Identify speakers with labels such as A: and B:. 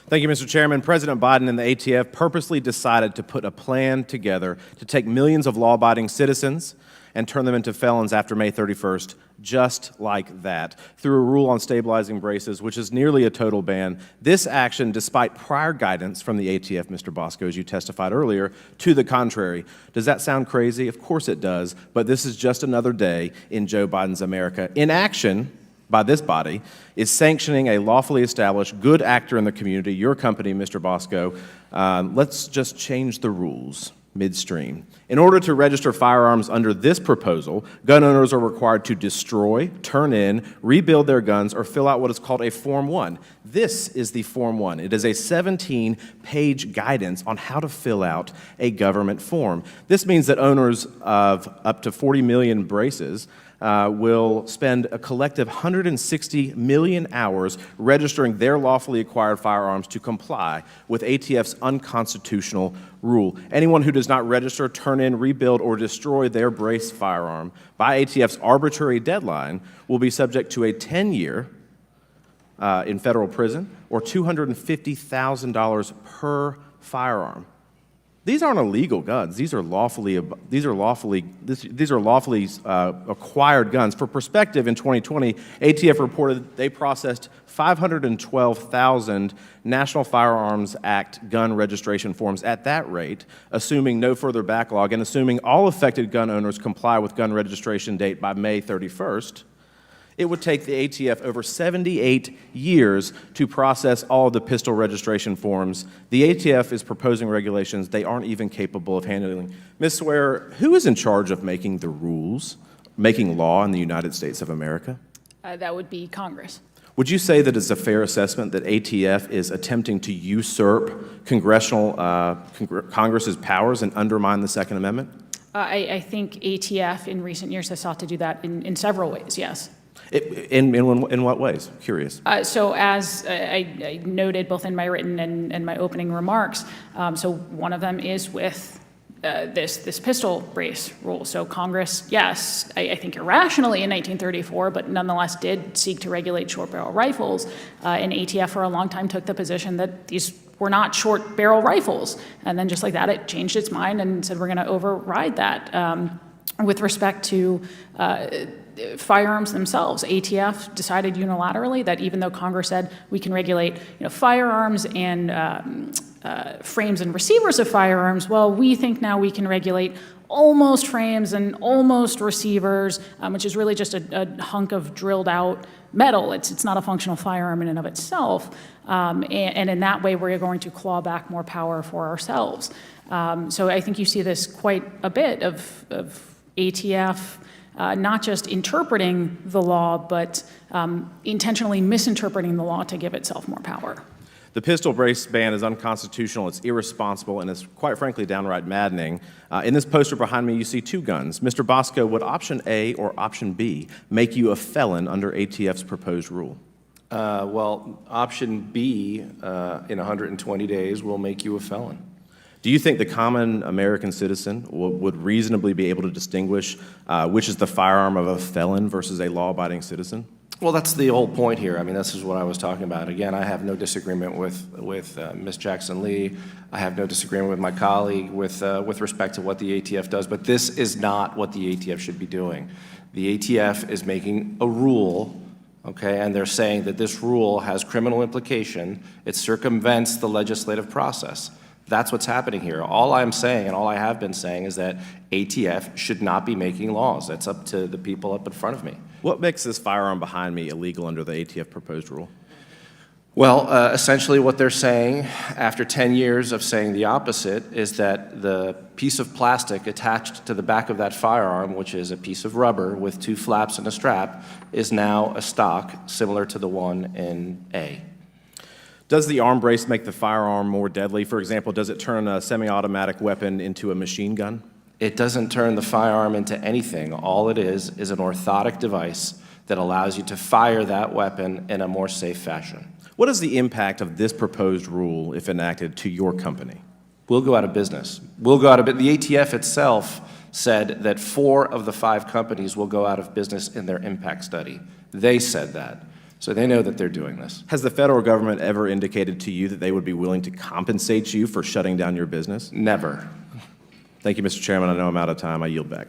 A: Thank you, Mr. Chairman. President Biden and the ATF purposely decided to put a plan together to take millions of law-abiding citizens and turn them into felons after May 31st, just like that, through a rule on stabilizing braces, which is nearly a total ban. This action, despite prior guidance from the ATF, Mr. Bosco, as you testified earlier, to the contrary. Does that sound crazy? Of course it does, but this is just another day in Joe Biden's America. Inaction by this body is sanctioning a lawfully established good actor in the community, your company, Mr. Bosco. Let's just change the rules midstream. In order to register firearms under this proposal, gun owners are required to destroy, turn in, rebuild their guns, or fill out what is called a Form 1. This is the Form 1. It is a 17-page guidance on how to fill out a government form. This means that owners of up to 40 million braces will spend a collective 160 million hours registering their lawfully acquired firearms to comply with ATF's unconstitutional rule. Anyone who does not register, turn in, rebuild, or destroy their brace firearm by ATF's arbitrary deadline will be subject to a 10-year in federal prison or $250,000 per firearm. These aren't illegal guns. These are lawfully acquired guns. For perspective, in 2020, ATF reported they processed 512,000 National Firearms Act gun registration forms at that rate, assuming no further backlog and assuming all affected gun owners comply with gun registration date by May 31st. It would take the ATF over 78 years to process all of the pistol registration forms. The ATF is proposing regulations they aren't even capable of handling. Ms. Swearer, who is in charge of making the rules, making law in the United States of America?
B: That would be Congress.
A: Would you say that it's a fair assessment that ATF is attempting to usurp Congress's powers and undermine the Second Amendment?
B: I think ATF in recent years has sought to do that in several ways, yes.
A: In what ways? Curious.
B: So as I noted both in my written and my opening remarks, so one of them is with this pistol brace rule. So Congress, yes, I think irrationally in 1934, but nonetheless did seek to regulate short barrel rifles. And ATF for a long time took the position that these were not short barrel rifles. And then just like that, it changed its mind and said we're going to override that. With respect to firearms themselves, ATF decided unilaterally that even though Congress said we can regulate firearms and frames and receivers of firearms, well, we think now we can regulate almost frames and almost receivers, which is really just a hunk of drilled out metal. It's not a functional firearm in and of itself. And in that way, we're going to claw back more power for ourselves. So I think you see this quite a bit of ATF not just interpreting the law, but intentionally misinterpreting the law to give itself more power.
A: The pistol brace ban is unconstitutional, it's irresponsible, and it's quite frankly downright maddening. In this poster behind me, you see two guns. Mr. Bosco, would option A or option B make you a felon under ATF's proposed rule?
C: Well, option B in 120 days will make you a felon.
A: Do you think the common American citizen would reasonably be able to distinguish which is the firearm of a felon versus a law-abiding citizen?
C: Well, that's the whole point here. I mean, this is what I was talking about. Again, I have no disagreement with Ms. Jackson-Lee. I have no disagreement with my colleague with respect to what the ATF does, but this is not what the ATF should be doing. The ATF is making a rule, okay, and they're saying that this rule has criminal implication. It circumvents the legislative process. That's what's happening here. All I'm saying, and all I have been saying, is that ATF should not be making laws. That's up to the people up in front of me.
A: What makes this firearm behind me illegal under the ATF proposed rule?
C: Well, essentially what they're saying, after 10 years of saying the opposite, is that the piece of plastic attached to the back of that firearm, which is a piece of rubber with two flaps and a strap, is now a stock similar to the one in A.
A: Does the arm brace make the firearm more deadly? For example, does it turn a semi-automatic weapon into a machine gun?
C: It doesn't turn the firearm into anything. All it is an orthotic device that allows you to fire that weapon in a more safe fashion.
A: What is the impact of this proposed rule, if enacted, to your company?
C: We'll go out of business. We'll go out of business. The ATF itself said that 4 of the 5 companies will go out of business in their impact study. They said that. So they know that they're doing this.
A: Has the federal government ever indicated to you that they would be willing to compensate you for shutting down your business?
C: Never.
A: Thank you, Mr. Chairman. I know I'm out of time. I yield back.